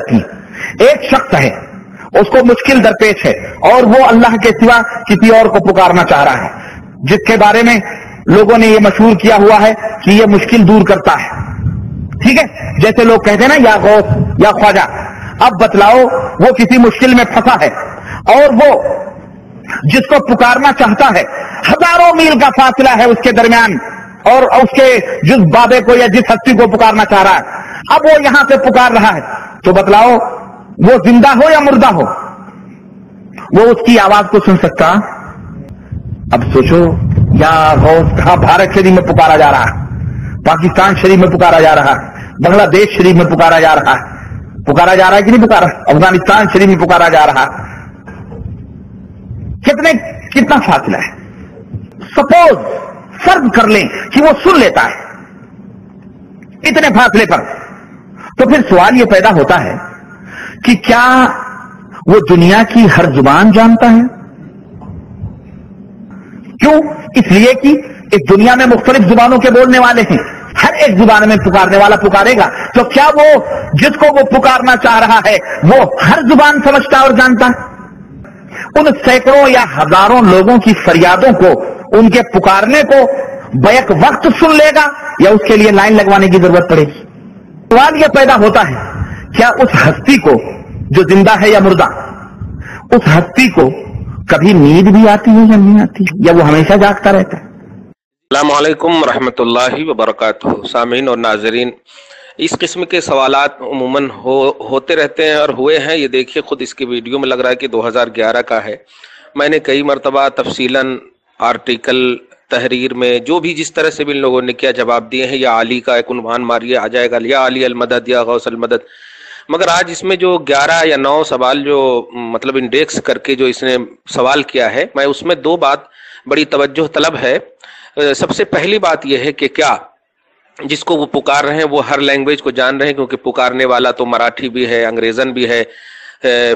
کی. ایک شخص ہے اس کو مشکل درپیش ہے اور وہ اللہ کے سوا کسی اور کو پکارنا چاہ رہا ہے, جس کے بارے میں لوگوں نے یہ مشہور کیا ہوا ہے کہ یہ مشکل دور کرتا ہے. ٹھیک ہے, جیسے لوگ کہتے ہیں نا یا غوث یا خواجہ. اب بتلاؤ وہ کسی مشکل میں پھنسا ہے اور وہ جس کو پکارنا چاہتا ہے ہزاروں میل کا فاصلہ ہے اس کے درمیان, اور اس کے جس بابے کو یا جس ہستی کو پکارنا چاہ رہا ہے, اب وہ یہاں سے پکار رہا ہے, تو بتلاؤ وہ زندہ ہو یا مردہ ہو, وہ اس کی آواز کو سن سکتا؟ اب سوچو, یا غوث کہاں بھارت شریف میں پکارا جا رہا ہے, پاکستان شریف میں پکارا جا رہا ہے, بنگلہ دیش شریف میں پکارا جا رہا ہے, پکارا جا رہا ہے کہ نہیں پکارا, افغانستان شریف میں پکارا جا رہا ہے. کتنا فاصلہ ہے؟ سپوز فرض کر لیں کہ وہ سن لیتا ہے اتنے فاصلے پر, تو پھر سوال یہ پیدا ہوتا ہے کہ کیا وہ دنیا کی ہر زبان جانتا ہے؟ کیوں؟ اس لیے کہ اس دنیا میں مختلف زبانوں کے بولنے والے ہیں, ہر ایک زبان میں پکارنے والا پکارے گا, تو کیا وہ جس کو وہ پکارنا چاہ رہا ہے وہ ہر زبان سمجھتا اور جانتا ہے؟ ان سینکڑوں یا ہزاروں لوگوں کی فریادوں کو, ان کے پکارنے کو بیک وقت سن لے گا یا اس کے لیے لائن لگوانے کی ضرورت پڑے گی؟ سوال یہ پیدا ہوتا ہے, کیا اس ہستی کو جو زندہ ہے یا مردہ, اس ہستی کو کبھی نیند بھی آتی ہے یا نہیں آتی, یا وہ ہمیشہ جاگتا رہتا ہے؟ السلام علیکم ورحمۃ اللہ وبرکاتہ. سامعین اور ناظرین, اس قسم کے سوالات عموماً ہوتے رہتے ہیں اور ہوئے ہیں. یہ دیکھیے خود اس کی ویڈیو میں لگ رہا ہے کہ 2011 کا ہے. میں نے کئی مرتبہ تفصیلاً آرٹیکل, تحریر میں جو بھی جس طرح سے بھی ان لوگوں نے کیا جواب دیے ہیں, یا علی کا ایک عنوان ماریے آ جائے گا, یا علی المدد یا غوث المدد. مگر آج اس میں جو 11 یا 9 سوال جو مطلب انڈیکس کر کے جو اس نے سوال کیا ہے, میں اس میں 2 بات بڑی توجہ طلب ہے. سب سے پہلی بات یہ ہے کہ کیا جس کو وہ پکار رہے ہیں وہ ہر لینگویج کو جان رہے ہیں, کیونکہ پکارنے والا تو مراٹھی بھی ہے, انگریزن بھی ہے,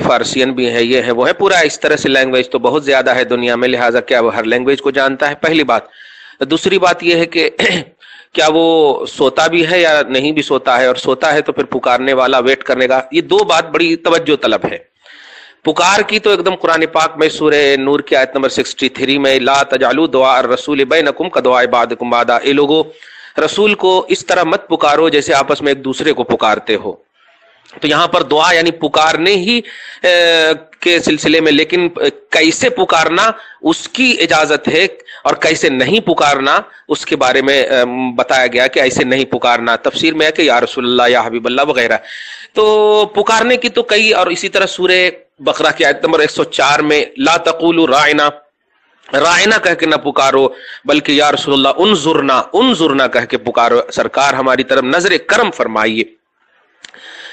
فارسین بھی ہے, یہ ہے وہ ہے, پورا اس طرح سے لینگویج تو بہت زیادہ ہے دنیا میں, لہٰذا کیا وہ ہر لینگویج کو جانتا ہے؟ پہلی بات. دوسری بات یہ ہے کہ کیا وہ سوتا بھی ہے یا نہیں بھی سوتا ہے, اور سوتا ہے تو پھر پکارنے والا ویٹ کرنے گا. یہ 2 بات بڑی توجہ طلب ہے. پکار کی تو ایک دم قرآن پاک میں سورہ نور کی آیت نمبر 63 میں لا تجعلوا دعاء الرسول بینکم کدعاء بعضکم بعضا, اے لوگو رسول کو اس طرح مت پکارو جیسے آپس میں ایک دوسرے کو پکارتے ہو. تو یہاں پر دعا یعنی پکارنے ہی کے سلسلے میں, لیکن کیسے پکارنا اس کی اجازت ہے, اور کیسے نہیں پکارنا اس کے بارے میں بتایا گیا کہ ایسے نہیں پکارنا. تفسیر میں ہے کہ یا رسول اللہ, یا حبیب اللہ وغیرہ. تو پکارنے کی تو کئی, اور اسی طرح سورہ بقرہ کی آیت نمبر 104 میں لا تقولوا راعنا, رائنا کہہ کے نہ پکارو, بلکہ یا رسول اللہ انظرنا, انظرنا کہہ کے پکارو, سرکار ہماری طرف نظر کرم فرمائیے.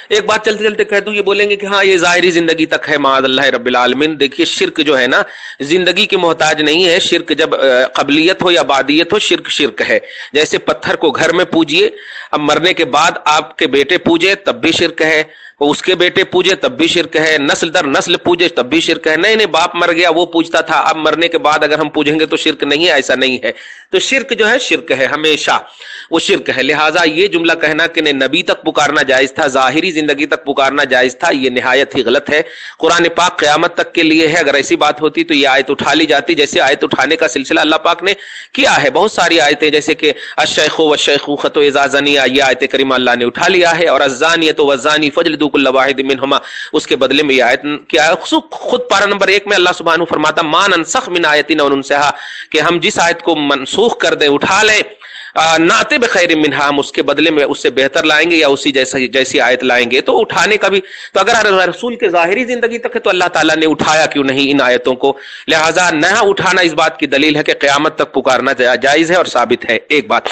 ایک بات چلتے چلتے کہہ دوں, یہ بولیں گے کہ ہاں یہ ظاہری زندگی تک ہے, معاذ اللہ رب العالمین. دیکھیے شرک جو ہے نا زندگی کی محتاج نہیں ہے. شرک جب قبلیت ہو یا بعدیت ہو, شرک شرک ہے. جیسے پتھر کو گھر میں پوجیے, اب مرنے کے بعد آپ کے بیٹے پوجے تب بھی شرک ہے, اس کے بیٹے پوجے تب بھی شرک ہے, نسل در نسل پوجے تب بھی شرک ہے. نہیں باپ مر گیا وہ پوجتا تھا, اب مرنے کے بعد اگر ہم پوجیں گے تو شرک نہیں ہے, ایسا نہیں ہے. تو شرک جو ہے شرک ہے, ہمیشہ وہ شرک ہے. لہٰذا یہ جملہ کہنا کہ نبی تک پکارنا جائز تھا, ظاہری زندگی تک پکارنا جائز تھا, یہ نہایت ہی غلط ہے. قرآن پاک قیامت تک کے لیے ہے. اگر ایسی بات ہوتی تو یہ آیت اٹھا لی جاتی, جیسے آیت اٹھانے کا سلسلہ اللہ پاک نے کیا ہے. بہت ساری آیتیں جیسے کہ الشیخ والشیخوخۃ اذا زنیا, یہ آیت کریمہ اللہ نے اٹھا لیا ہے, اور الزانیۃ والزانی فاجلدوا کل واحد منہما, اس کے بدلے میں یہ آیت کیا ہے. خود پارہ نمبر 1 میں اللہ سبحانہ فرماتا ما ننسخ من آیۃ او ننسھا, کہ ہم جس آیت کو منسوخ کر دیں, اٹھا لیں, ناتے بخیر منہا, ہم اس کے بدلے میں اس سے بہتر لائیں گے یا اسی جیسی آیت لائیں گے. تو اٹھانے کا بھی تو اگر رسول کے ظاہری زندگی تک ہے تو اللہ تعالیٰ نے اٹھایا کیوں نہیں ان آیتوں کو. لہٰذا نہ اٹھانا اس بات کی دلیل ہے کہ قیامت تک پکارنا جائز ہے اور ثابت ہے. ایک بات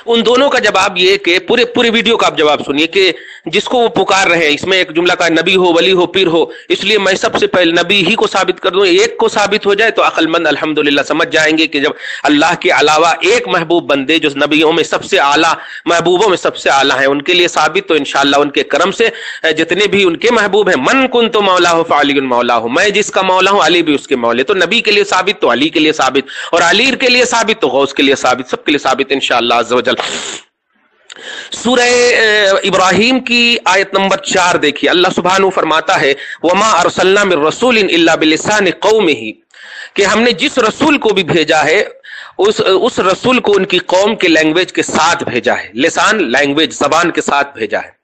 ان دونوں کا جواب یہ کہ پورے ویڈیو کا آپ جواب سنیے کہ جس کو وہ پکار رہے ہیں, اس میں ایک جملہ کا نبی ہو, ولی ہو, پیر ہو, اس لیے میں سب سے پہلے نبی ہی کو ثابت کر دوں. ایک کو ثابت ہو جائے تو عقل مند الحمدللہ سمجھ جائیں گے کہ جب اللہ کے علاوہ ایک محبوب بندے جو نبیوں میں سب سے اعلیٰ, محبوبوں میں سب سے اعلیٰ ہیں, ان کے لیے ثابت, تو انشاءاللہ ان کے کرم سے جتنے بھی ان کے محبوب ہیں, من کنت مولاہ فعلی مولاہ, میں جس کا مولا ہوں علی بھی اس کے مولے. تو نبی کے لیے ثابت تو علی کے لیے ثابت, اور علی کے لیے ثابت تو غوث کے لیے ثابت, سب کے لیے ثابت انشاءاللہ عز و جل. سورہ ابراہیم کی آیت نمبر 4 دیکھیے، اللہ سبحانہ فرماتا ہے وما ارسلنا من رسول الا بلسان قومه، کہ ہم نے جس رسول کو بھی بھیجا ہے اس رسول کو ان کی قوم کے لینگویج کے ساتھ بھیجا ہے، لسان لینگویج زبان کے ساتھ بھیجا ہے۔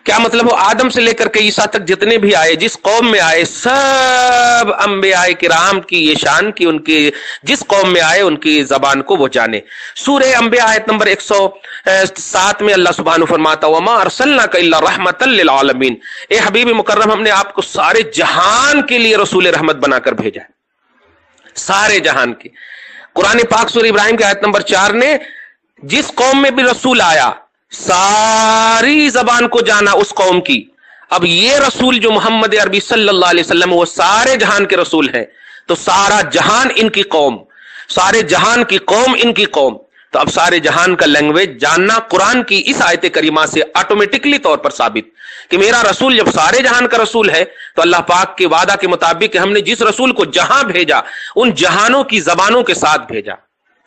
کیا مطلب وہ آدم سے لے کر کے عیسیٰ تک جتنے بھی آئے، جس قوم میں آئے، سب انبیاء کرام کی یہ شان کی ان کی جس قوم میں آئے ان کی زبان کو وہ جانے۔ سورہ انبیاء آیت نمبر 107 میں اللہ سبحانہ فرماتا وما ارسلناک الا رحمتا للعالمین، اے حبیب مکرم ہم نے آپ کو سارے جہان کے لیے رسول رحمت بنا کر بھیجا ہے، سارے جہان کے۔ قرآن پاک سورہ ابراہیم کی آیت نمبر 4 نے جس قوم میں بھی رسول آیا ساری زبان کو جانا اس قوم کی۔ اب یہ رسول جو محمد عربی صلی اللہ علیہ وسلم وہ سارے جہان کے رسول ہیں، تو سارا جہان ان کی قوم، سارے جہان کی قوم ان کی قوم، تو اب سارے جہان کا لینگویج جاننا قرآن کی اس آیت کریمہ سے آٹومیٹکلی طور پر ثابت کہ میرا رسول جب سارے جہان کا رسول ہے تو اللہ پاک کے وعدہ کے مطابق کہ ہم نے جس رسول کو جہاں بھیجا ان جہانوں کی زبانوں کے ساتھ بھیجا،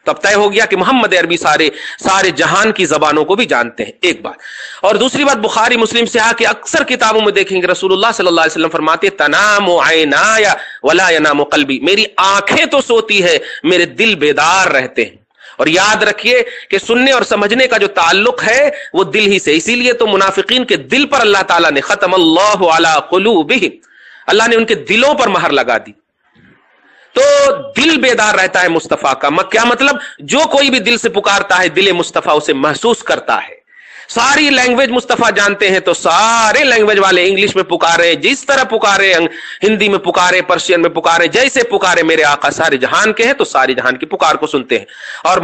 تب طے ہو گیا کہ محمد عربی سارے جہان کی زبانوں کو بھی جانتے ہیں، ایک بات۔ اور دوسری بات بخاری مسلم سے کہ اکثر کتابوں میں دیکھیں گے رسول اللہ صلی اللہ علیہ وسلم فرماتے تنام عینایا ولا ینام قلبی، میری آنکھیں تو سوتی ہے میرے دل بیدار رہتے ہیں۔ اور یاد رکھیے کہ سننے اور سمجھنے کا جو تعلق ہے وہ دل ہی سے، اسی لیے تو منافقین کے دل پر اللہ تعالیٰ نے ختم اللہ علی قلوبہم، اللہ نے ان کے دلوں پر مہر لگا دی، تو دل بیدار رہتا ہے مصطفیٰ کا۔ کیا مطلب؟ جو کوئی بھی دل سے پکارتا ہے دل مصطفیٰ اسے محسوس کرتا ہے۔ ساری لینگویج مصطفیٰ جانتے ہیں تو سارے لینگویج والے انگلش میں پکارے، جس طرح پکارے، ہندی میں پکارے، پرشین میں پکارے، جیسے پکارے میرے آقا سارے جہان کے ہیں تو سارے جہان کی پکار کو سنتے ہیں۔ اور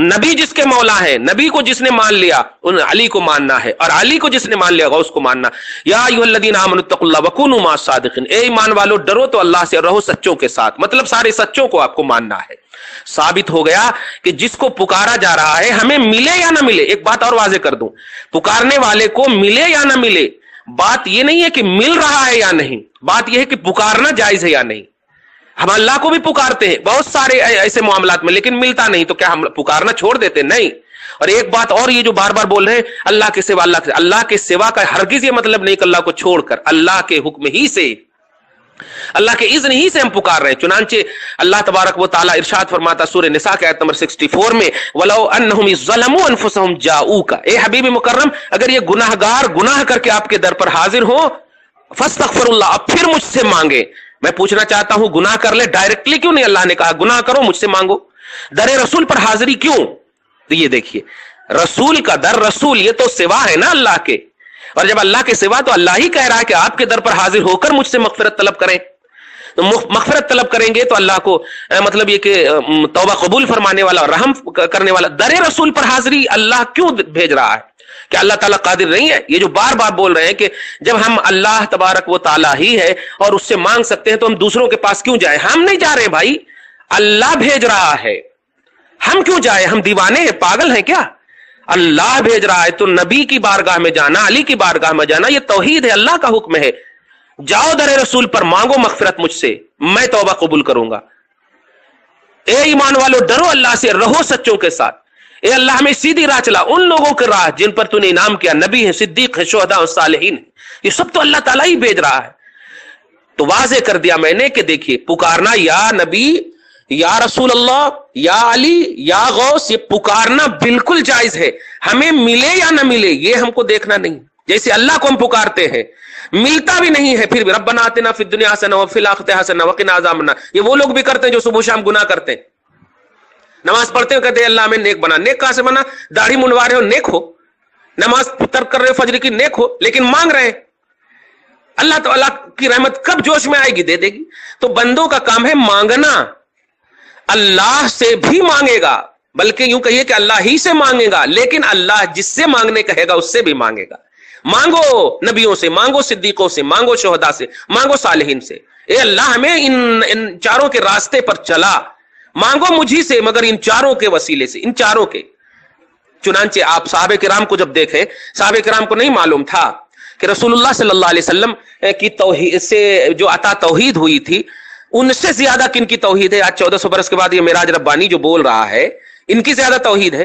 نبی جس کے مولا ہے، نبی کو جس نے مان لیا ان علی کو ماننا ہے، اور علی کو جس نے مان لیا غوث کو ماننا۔ یا ایھا الذین آمنوا اتقوا اللہ وکونوا مع الصادقین، اے ایمان والو ڈرو تو اللہ سے، رہو سچوں کے ساتھ، مطلب سارے سچوں کو آپ کو ماننا ہے۔ ثابت ہو گیا کہ جس کو پکارا جا رہا ہے ہمیں ملے یا نہ ملے، ایک بات اور واضح کر دوں، پکارنے والے کو ملے یا نہ ملے، بات یہ نہیں ہے کہ مل رہا ہے یا نہیں، بات یہ ہے کہ پکارنا جائز ہے یا نہیں۔ ہم اللہ کو بھی پکارتے ہیں بہت سارے ایسے معاملات میں، لیکن ملتا نہیں تو کیا ہم پکارنا چھوڑ دیتے؟ نہیں۔ اور ایک بات اور، یہ جو بار بار بول رہے ہیں اللہ کے سوا، اللہ کے سوا کا ہرگز یہ مطلب نہیں کہ اللہ کو چھوڑ کر، اللہ کے حکم ہی سے، اللہ کے اذن ہی سے ہم پکار رہے ہیں۔ چنانچہ اللہ تبارک و تعالیٰ ارشاد فرماتا سورہ نساء کے آیت نمبر 64 میں وَلَوْ أَنَّهُمْ ظَلَمُوا أَنفُسَهُمْ جَاءُوكَ، اے حبیب مکرم اگر یہ گناہگار گناہ کر کے آپ کے در پر حاضر ہوں فَاسْتَغْفِرُوا اللَّهَ، اب پھر مجھ سے مانگے۔ میں پوچھنا چاہتا ہوں گناہ کر لے ڈائریکٹلی کیوں نہیں اللہ نے کہا گناہ کرو مجھ سے مانگو؟ در رسول پر حاضری کیوں؟ تو یہ دیکھیے رسول کا در، رسول یہ تو سوا ہے نا اللہ کے، اور جب اللہ کے سوا تو اللہ ہی کہہ رہا ہے کہ آپ کے در پر حاضر ہو کر مجھ سے مغفرت طلب کریں، تو مغفرت طلب کریں گے تو اللہ کو مطلب یہ کہ توبہ قبول فرمانے والا اور رحم کرنے والا در رسول پر حاضری اللہ کیوں بھیج رہا ہے؟ کہ اللہ تعالیٰ قادر نہیں ہے؟ یہ جو بار بار بول رہے ہیں کہ جب ہم اللہ تبارک و تعالیٰ ہی ہے اور اس سے مانگ سکتے ہیں تو ہم دوسروں کے پاس کیوں جائیں؟ ہم نہیں جا رہے بھائی، اللہ بھیج رہا ہے، ہم کیوں جائیں؟ ہم دیوانے ہیں، پاگل ہیں کیا؟ اللہ بھیج رہا ہے تو نبی کی بارگاہ میں جانا، علی کی بارگاہ میں جانا، یہ توحید ہے، اللہ کا حکم ہے۔ جاؤ در رسول پر مانگو مغفرت مجھ سے، میں توبہ قبول کروں گا۔ اے ایمان والو ڈرو اللہ سے، رہو سچوں کے ساتھ۔ اے اللہ ہمیں سیدھی راہ چلا، ان لوگوں کے راہ جن پر تو نے انعام کیا، نبی ہیں، صدیق ہیں، شہداء اور صالحین ہیں، یہ سب تو اللہ تعالیٰ ہی بھیج رہا ہے۔ تو واضح کر دیا میں نے کہ دیکھیے پکارنا یا نبی یا رسول اللہ یا علی یا غوث، یہ پکارنا بالکل جائز ہے، ہمیں ملے یا نہ ملے یہ ہم کو دیکھنا نہیں۔ جیسے اللہ کو ہم پکارتے ہیں ملتا بھی نہیں ہے پھر بھی ربنا آتنا فی الدنیا حسنہ وفی الآخرۃ حسنہ وقنا عذاب النار، یہ وہ لوگ بھی کرتے ہیں جو صبح شام گناہ کرتے ہیں، نماز پڑھتے ہیں کہتے ہیں اللہ ہمیں نیک بنا۔ نیک کہاں سے بنا؟ داڑھی منڈوا رہے ہو نیک ہو، نماز ترک کر رہے ہو فجر کی نیک ہو، لیکن مانگ رہے ہیں اللہ تعالیٰ کی رحمت کب جوش میں آئے گی دے دے گی۔ تو بندوں کا کام ہے مانگنا، اللہ سے بھی مانگے گا، بلکہ یوں کہیے کہ اللہ ہی سے مانگے گا، لیکن اللہ جس سے مانگنے کہے گا اس سے بھی مانگے گا۔ مانگو نبیوں سے، مانگو صدیقوں سے، مانگو شہداء سے، مانگو صالحین سے، اے اللہ ہمیں ان چاروں کے راستے پر چلا، مانگو مجھی سے مگر ان چاروں کے وسیلے سے، ان چاروں کے۔ چنانچہ آپ صحابہ کرام کو جب دیکھیں، صحابہ کرام کو نہیں معلوم تھا کہ رسول اللہ صلی اللہ علیہ وسلم کی توحید سے جو عطا توحید ہوئی تھی ان سے زیادہ کن کی توحید ہے؟ آج 1400 برس کے بعد یہ معراج ربانی جو بول رہا ہے ان کی زیادہ توحید ہے،